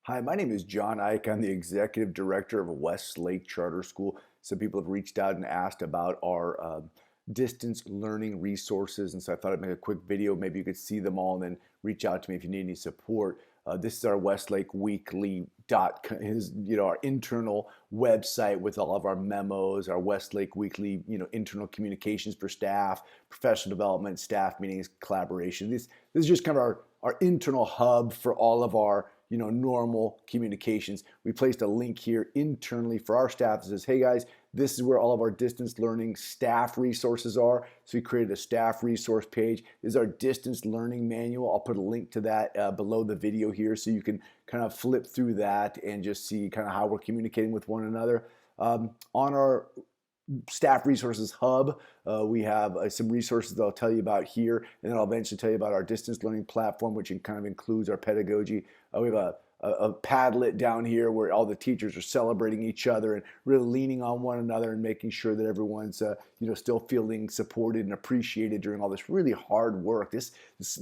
Hi, my name is John Ike. I'm the executive director of Westlake Charter School. Some people have reached out and asked about our distance learning resources, and so I thought I'd make a quick video. Maybe you could see them all and then reach out to me if you need any support. This is our Westlake Weekly our internal website with all of our memos, our Westlake Weekly, internal communications for staff, professional development, staff meetings, collaboration. This is just kind of our internal hub for all of our normal communications. We placed a link here internally for our staff that says, hey guys, this is where all of our distance learning staff resources are. So we created a staff resource page. This is our distance learning manual. I'll put a link to that below the video here so you can kind of flip through that and just see kind of how we're communicating with one another. On our staff resources hub, we have some resources that I'll tell you about here, and then I'll eventually tell you about our distance learning platform, which kind of includes our pedagogy. We have a Padlet down here where all the teachers are celebrating each other and really leaning on one another and making sure that everyone's still feeling supported and appreciated during all this really hard work. This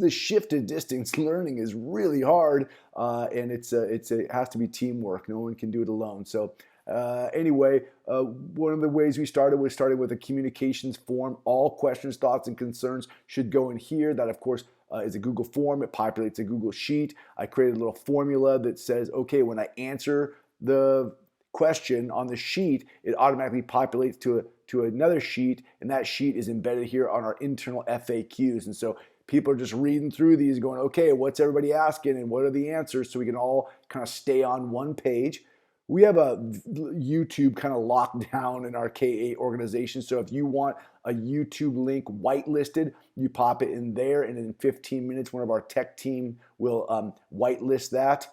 shift to distance learning is really hard, and it has to be teamwork. No one can do it alone. So one of the ways we started with a communications form. All questions, thoughts, and concerns should go in here. That, of course, is a Google form. It populates a Google sheet. I created a little formula that says, okay, when I answer the question on the sheet, it automatically populates to another sheet, and that sheet is embedded here on our internal FAQs. And so people are just reading through these going, okay, what's everybody asking and what are the answers, so we can all kind of stay on one page. We have a YouTube kind of locked down in our K-8 organization. So if you want a YouTube link whitelisted, you pop it in there, and in 15 minutes, one of our tech team will whitelist that.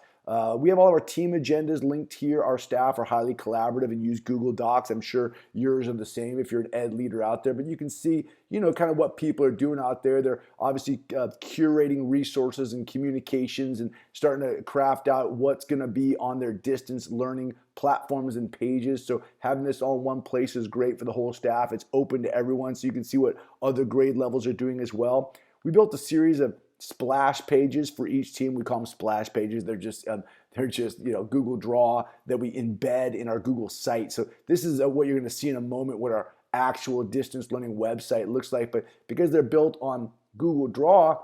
We have all of our team agendas linked here. Our staff are highly collaborative and use Google Docs. I'm sure yours are the same if you're an ed leader out there, but you can see, kind of what people are doing out there. They're obviously curating resources and communications and starting to craft out what's going to be on their distance learning platforms and pages. So having this all in one place is great for the whole staff. It's open to everyone, so you can see what other grade levels are doing as well. We built a series of splash pages for each team. We call them splash pages. They're just Google Draw that we embed in our Google site. So this is what you're going to see in a moment, what our actual distance learning website looks like. But because they're built on Google Draw,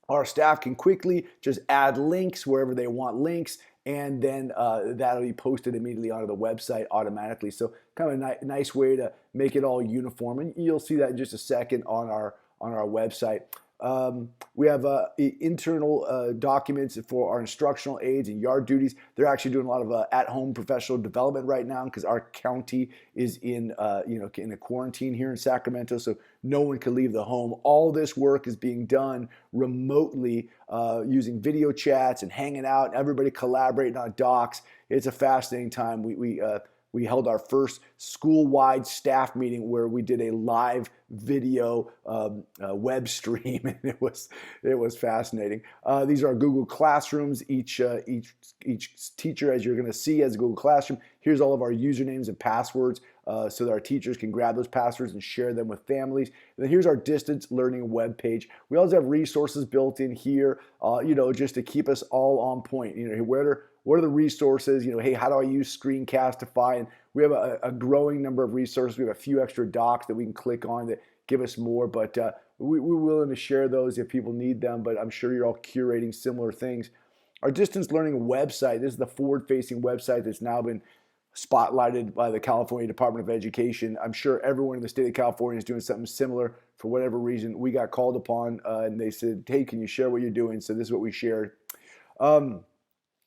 our staff can quickly just add links wherever they want links, and then that'll be posted immediately onto the website automatically. So kind of a nice way to make it all uniform, and you'll see that in just a second on our website. We have internal documents for our instructional aides and yard duties. They're actually doing a lot of at-home professional development right now because our county is in a quarantine here in Sacramento, so no one can leave the home. All this work is being done remotely using video chats and hanging out, and everybody collaborating on docs. It's a fascinating time. We held our first school-wide staff meeting where we did a live video web stream, and it was fascinating. These are our Google Classrooms. Each teacher, as you're going to see, has a Google Classroom. Here's all of our usernames and passwords so that our teachers can grab those passwords and share them with families. And then here's our distance learning web page. We also have resources built in here, just to keep us all on point. What are the resources? Hey, how do I use Screencastify? And we have a growing number of resources. We have a few extra docs that we can click on that give us more, but we're willing to share those if people need them, but I'm sure you're all curating similar things. Our distance learning website, this is the forward-facing website that's now been spotlighted by the California Department of Education. I'm sure everyone in the state of California is doing something similar. For whatever reason, we got called upon and they said, hey, can you share what you're doing? So this is what we shared.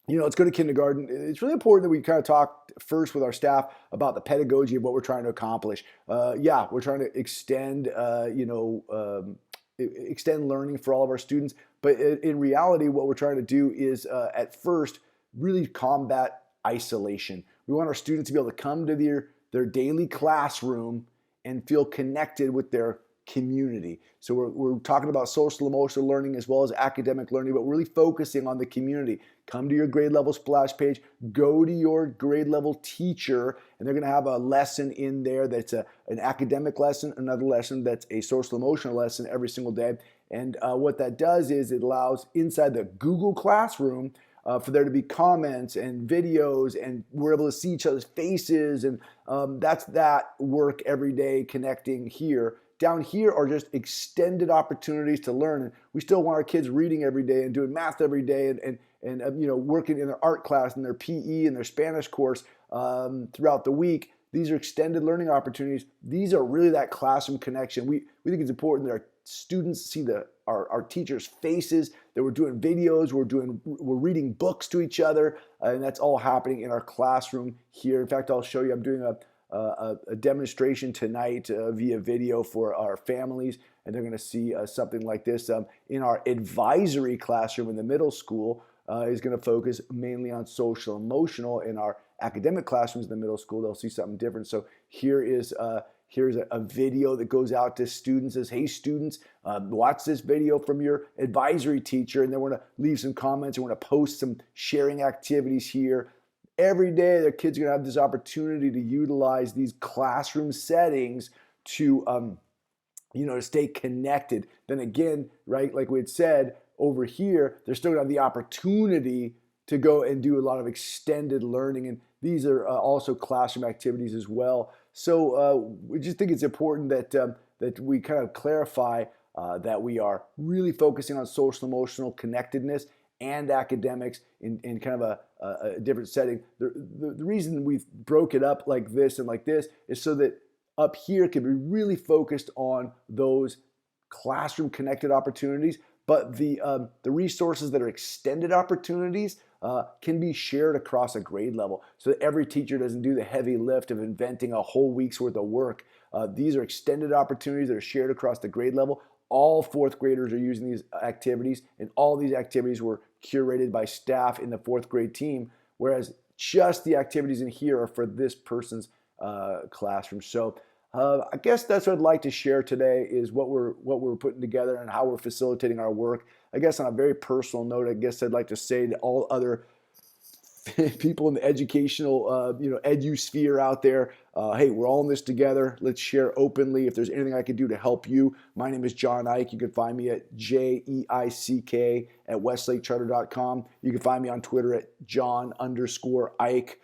Let's go to kindergarten. It's really important that we kind of talk first with our staff about the pedagogy of what we're trying to accomplish. We're trying to extend learning for all of our students, but in reality, what we're trying to do is at first really combat isolation. We want our students to be able to come to their daily classroom and feel connected with their community. So we're talking about social emotional learning as well as academic learning, but we're really focusing on the community. Come to your grade level splash page, go to your grade level teacher, and they're going to have a lesson in there that's an academic lesson, another lesson that's a social emotional lesson every single day. And what that does is it allows inside the Google Classroom for there to be comments and videos, and we're able to see each other's faces, and that's that work every day connecting here. Down here are just extended opportunities to learn, and we still want our kids reading every day and doing math every day, and working in their art class and their PE and their Spanish course throughout the week. These are extended learning opportunities. These are really that classroom connection. We think it's important that our students see our teachers' faces, that we're doing videos, we're reading books to each other, and that's all happening in our classroom here. In fact, I'll show you, I'm doing a demonstration tonight via video for our families, and they're going to see something like this. In our advisory classroom in the middle school is going to focus mainly on social emotional. In our academic classrooms in the middle school, they'll see something different. So here's a video that goes out to students, says, hey students, watch this video from your advisory teacher, and then we're going to leave some comments, and we're going to post some sharing activities here. Every day, their kids are going to have this opportunity to utilize these classroom settings to, to stay connected. Then again, right, like we had said, over here, they're still going to have the opportunity to go and do a lot of extended learning, and these are also classroom activities as well. So we just think it's important that we kind of clarify that we are really focusing on social emotional connectedness and academics in kind of a different setting. The reason we broke it up like this and like this is so that up here can be really focused on those classroom connected opportunities, but the resources that are extended opportunities can be shared across a grade level, so that every teacher doesn't do the heavy lift of inventing a whole week's worth of work. These are extended opportunities that are shared across the grade level. All fourth graders are using these activities, and all these activities were curated by staff in the fourth grade team, whereas just the activities in here are for this person's classroom. So I guess that's what I'd like to share today, is what we're putting together and how we're facilitating our work. I guess on a very personal note, I guess I'd like to say to all other people in the educational, edu sphere out there, hey, we're all in this together. Let's share openly. If there's anything I can do to help you, my name is John Ike. You can find me at JEICK at westlakecharter.com. You can find me on Twitter at John_Ike.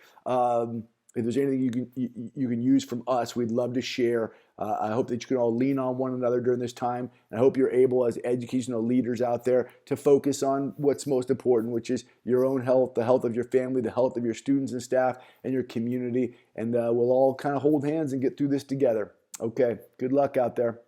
If there's anything you can use from us, we'd love to share. I hope that you can all lean on one another during this time. And I hope you're able, as educational leaders out there, to focus on what's most important, which is your own health, the health of your family, the health of your students and staff, and your community. And we'll all kind of hold hands and get through this together. Okay, good luck out there.